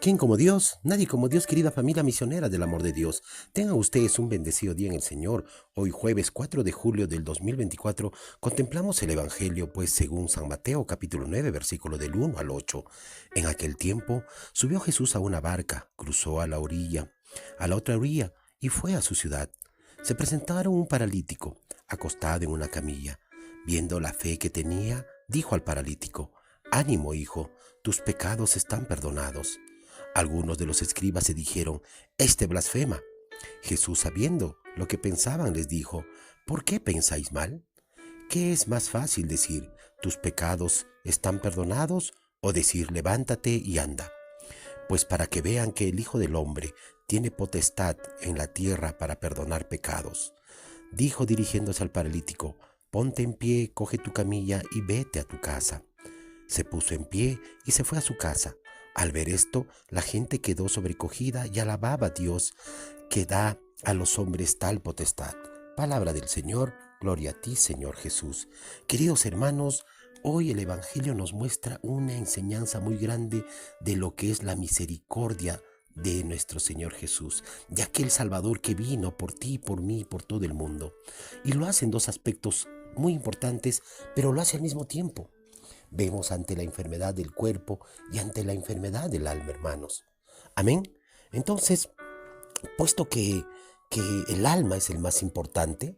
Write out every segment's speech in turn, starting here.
¿Quién como Dios? Nadie como Dios, querida familia misionera del amor de Dios. Tengan ustedes un bendecido día en el Señor. Hoy jueves 4 de julio del 2024 contemplamos el Evangelio, pues según San Mateo capítulo 9 versículo del 1 al 8. En aquel tiempo subió Jesús a una barca, cruzó a la otra orilla y fue a su ciudad. Se presentaron un paralítico, acostado en una camilla. Viendo la fe que tenía, dijo al paralítico: Ánimo, hijo, tus pecados están perdonados. Algunos de los escribas se dijeron: Este blasfema. Jesús, sabiendo lo que pensaban, les dijo: ¿Por qué pensáis mal? ¿Qué es más fácil decir: tus pecados están perdonados, o decir: levántate y anda? Pues para que vean que el Hijo del Hombre tiene potestad en la tierra para perdonar pecados. Dijo dirigiéndose al paralítico: Ponte en pie, coge tu camilla y vete a tu casa. Se puso en pie y se fue a su casa. Al ver esto, la gente quedó sobrecogida y alababa a Dios, que da a los hombres tal potestad. Palabra del Señor, gloria a ti, Señor Jesús. Queridos hermanos, hoy el Evangelio nos muestra una enseñanza muy grande de lo que es la misericordia de nuestro Señor Jesús, de aquel Salvador que vino por ti, por mí, por todo el mundo. Y lo hace en dos aspectos muy importantes, pero lo hace al mismo tiempo. Vemos ante la enfermedad del cuerpo y ante la enfermedad del alma, hermanos. Amén. Entonces, puesto que el alma es el más importante,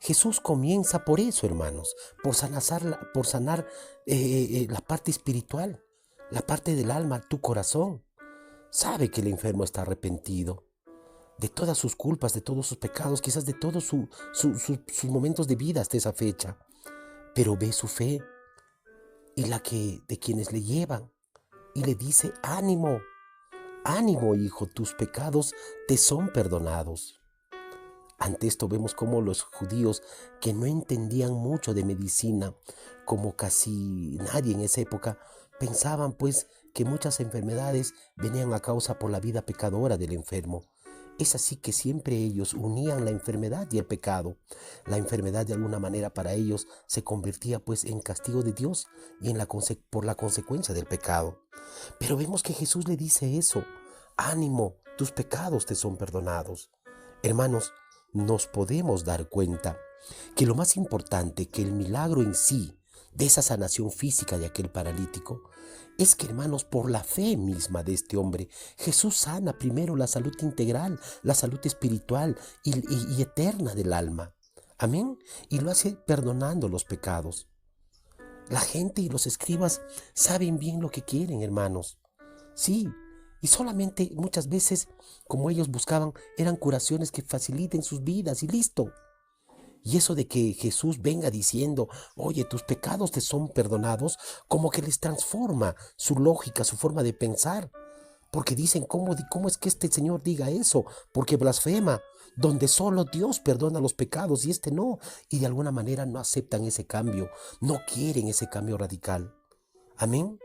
Jesús comienza por eso, hermanos, por sanar la parte espiritual, la parte del alma, tu corazón. Sabe que el enfermo está arrepentido de todas sus culpas, de todos sus pecados, quizás de todos sus momentos de vida hasta esa fecha, pero ve su fe y la que de quienes le llevan, y le dice: ánimo, ánimo, hijo, tus pecados te son perdonados. Ante esto vemos cómo los judíos, que no entendían mucho de medicina, como casi nadie en esa época, pensaban pues que muchas enfermedades venían a causa por la vida pecadora del enfermo. Es así que siempre ellos unían la enfermedad y el pecado. La enfermedad de alguna manera para ellos se convertía pues en castigo de Dios y por la consecuencia del pecado. Pero vemos que Jesús le dice eso: ánimo, tus pecados te son perdonados. Hermanos, nos podemos dar cuenta que lo más importante que el milagro en sí de esa sanación física de aquel paralítico es que, hermanos, por la fe misma de este hombre, Jesús sana primero la salud integral, la salud espiritual y eterna del alma. Amén. Y lo hace perdonando los pecados. La gente y los escribas saben bien lo que quieren, hermanos. Sí, y solamente muchas veces, como ellos buscaban, eran curaciones que faciliten sus vidas y listo. Y eso de que Jesús venga diciendo: oye, tus pecados te son perdonados, como que les transforma su lógica, su forma de pensar. Porque dicen: ¿cómo es que este Señor diga eso? Porque blasfema, donde solo Dios perdona los pecados y este no. Y de alguna manera no aceptan ese cambio, no quieren ese cambio radical. Amén.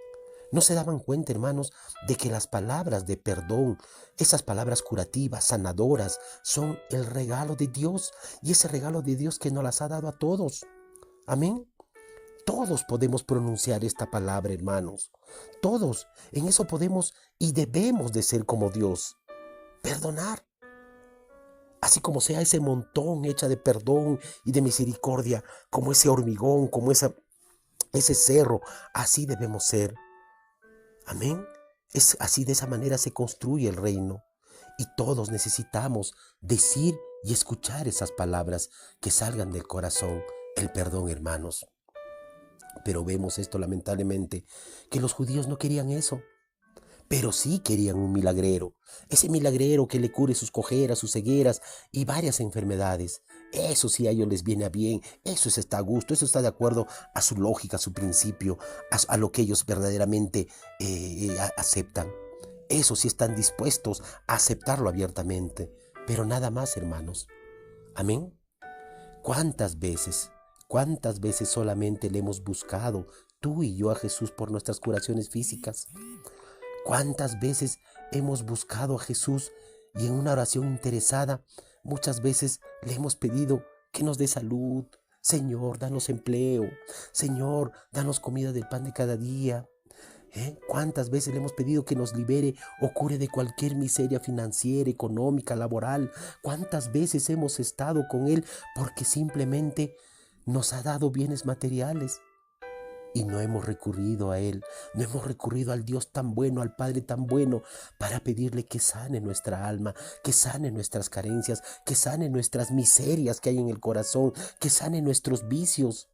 No se daban cuenta, hermanos, de que las palabras de perdón, esas palabras curativas, sanadoras, son el regalo de Dios, y ese regalo de Dios que nos las ha dado a todos. Amén. Todos podemos pronunciar esta palabra, hermanos. Todos. En eso podemos y debemos de ser como Dios. Perdonar. Así como sea ese montón hecha de perdón y de misericordia, como ese hormigón, como ese cerro, así debemos ser. Amén. Es así, de esa manera se construye el reino. Y todos necesitamos decir y escuchar esas palabras que salgan del corazón. El perdón, hermanos. Pero vemos esto lamentablemente, que los judíos no querían eso. Pero sí querían un milagrero. Ese milagrero que le cure sus cojeras, sus cegueras y varias enfermedades. Eso sí a ellos les viene a bien. Eso está a gusto. Eso está de acuerdo a su lógica, a su principio, a lo que ellos verdaderamente aceptan. Eso sí están dispuestos a aceptarlo abiertamente. Pero nada más, hermanos. Amén. ¿Cuántas veces solamente le hemos buscado, tú y yo, a Jesús por nuestras curaciones físicas? ¿Cuántas veces hemos buscado a Jesús y en una oración interesada muchas veces le hemos pedido que nos dé salud? Señor, danos empleo. Señor, danos comida del pan de cada día. ¿Cuántas veces le hemos pedido que nos libere o cure de cualquier miseria financiera, económica, laboral? ¿Cuántas veces hemos estado con Él porque simplemente nos ha dado bienes materiales? Y no hemos recurrido a Él, no hemos recurrido al Dios tan bueno, al Padre tan bueno, para pedirle que sane nuestra alma, que sane nuestras carencias, que sane nuestras miserias que hay en el corazón, que sane nuestros vicios.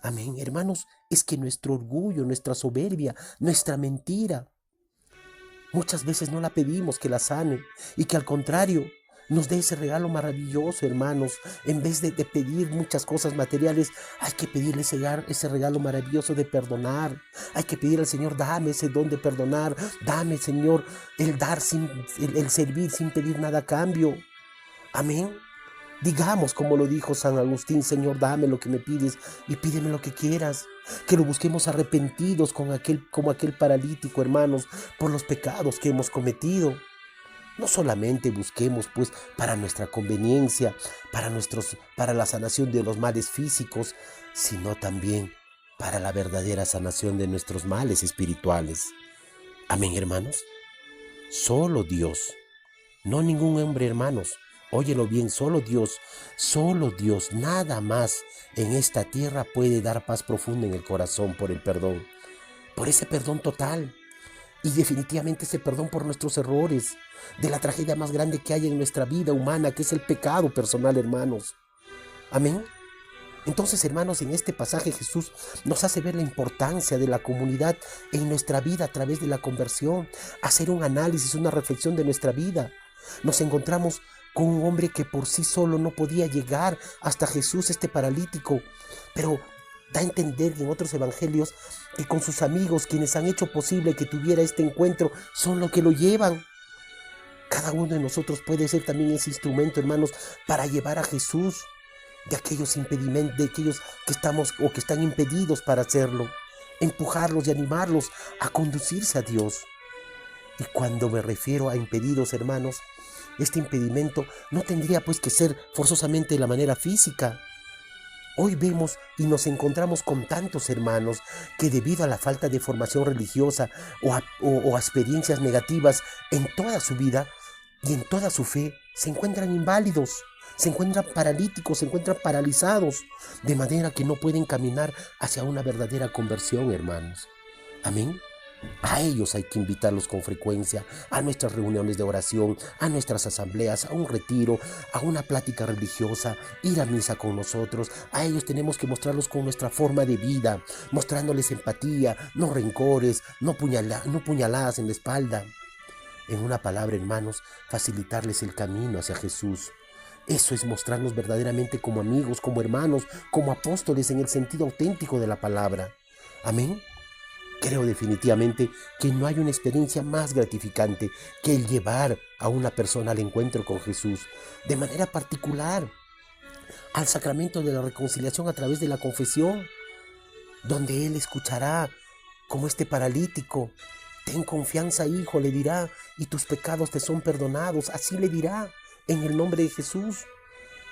Amén, hermanos, es que nuestro orgullo, nuestra soberbia, nuestra mentira, muchas veces no la pedimos que la sane y que al contrario nos dé ese regalo maravilloso, hermanos. En vez de pedir muchas cosas materiales, hay que pedirle ese regalo maravilloso de perdonar. Hay que pedir al Señor, dame ese don de perdonar. Dame, Señor, el dar el servir sin pedir nada a cambio. Amén. Digamos como lo dijo San Agustín: Señor, dame lo que me pides y pídeme lo que quieras. Que lo busquemos arrepentidos como aquel paralítico, hermanos, por los pecados que hemos cometido. No solamente busquemos pues para nuestra conveniencia, para la sanación de los males físicos, sino también para la verdadera sanación de nuestros males espirituales. Amén, hermanos. Solo Dios, no ningún hombre, hermanos. Óyelo bien, solo Dios, nada más en esta tierra puede dar paz profunda en el corazón por el perdón, por ese perdón total. Y definitivamente ese perdón por nuestros errores, de la tragedia más grande que hay en nuestra vida humana, que es el pecado personal, hermanos. Amén. Entonces, hermanos, en este pasaje Jesús nos hace ver la importancia de la comunidad en nuestra vida a través de la conversión, hacer un análisis, una reflexión de nuestra vida. Nos encontramos con un hombre que por sí solo no podía llegar hasta Jesús, este paralítico, pero da a entender en otros evangelios que con sus amigos, quienes han hecho posible que tuviera este encuentro, son los que lo llevan. Cada uno de nosotros puede ser también ese instrumento, hermanos, para llevar a Jesús de aquellos impedimentos, de aquellos que estamos o que están impedidos para hacerlo, empujarlos y animarlos a conducirse a Dios. Y cuando me refiero a impedidos, hermanos, este impedimento no tendría pues que ser forzosamente de la manera física. Hoy vemos y nos encontramos con tantos hermanos que debido a la falta de formación religiosa o a experiencias negativas en toda su vida y en toda su fe, se encuentran inválidos, se encuentran paralíticos, se encuentran paralizados, de manera que no pueden caminar hacia una verdadera conversión, hermanos. Amén. A ellos hay que invitarlos con frecuencia a nuestras reuniones de oración, a nuestras asambleas, a un retiro, a una plática religiosa, ir a misa con nosotros. A ellos tenemos que mostrarlos con nuestra forma de vida, mostrándoles empatía, no rencores, no puñaladas en la espalda. En una palabra, hermanos, facilitarles el camino hacia Jesús. Eso es mostrarnos verdaderamente como amigos, como hermanos, como apóstoles en el sentido auténtico de la palabra. Amén. Creo definitivamente que no hay una experiencia más gratificante que el llevar a una persona al encuentro con Jesús, de manera particular, al sacramento de la reconciliación a través de la confesión, donde Él escuchará como este paralítico: ten confianza, hijo, le dirá, y tus pecados te son perdonados. Así le dirá, en el nombre de Jesús,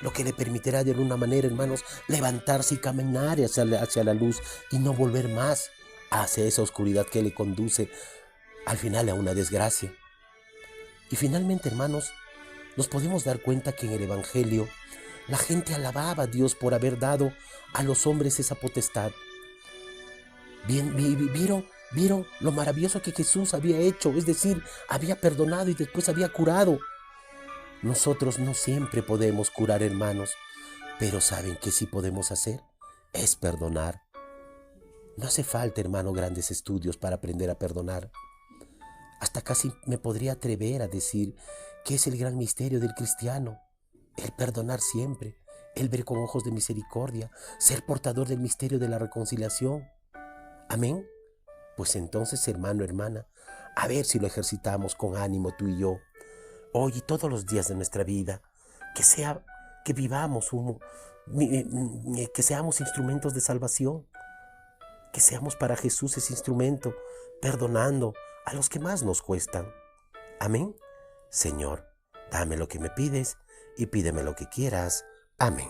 lo que le permitirá de alguna manera, hermanos, levantarse y caminar hacia la luz y no volver más hacia esa oscuridad que le conduce al final a una desgracia. Y finalmente, hermanos, nos podemos dar cuenta que en el Evangelio la gente alababa a Dios por haber dado a los hombres esa potestad. Vieron lo maravilloso que Jesús había hecho, es decir, había perdonado y después había curado. Nosotros no siempre podemos curar, hermanos, pero ¿saben qué sí podemos hacer? Es perdonar. No hace falta, hermano, grandes estudios para aprender a perdonar. Hasta casi me podría atrever a decir que es el gran misterio del cristiano, el perdonar siempre, el ver con ojos de misericordia, ser portador del misterio de la reconciliación. Amén. Pues entonces, hermano, hermana, a ver si lo ejercitamos con ánimo tú y yo, hoy y todos los días de nuestra vida, que vivamos, que seamos instrumentos de salvación, que seamos para Jesús ese instrumento, perdonando a los que más nos cuestan. Amén. Señor, dame lo que me pides y pídeme lo que quieras. Amén.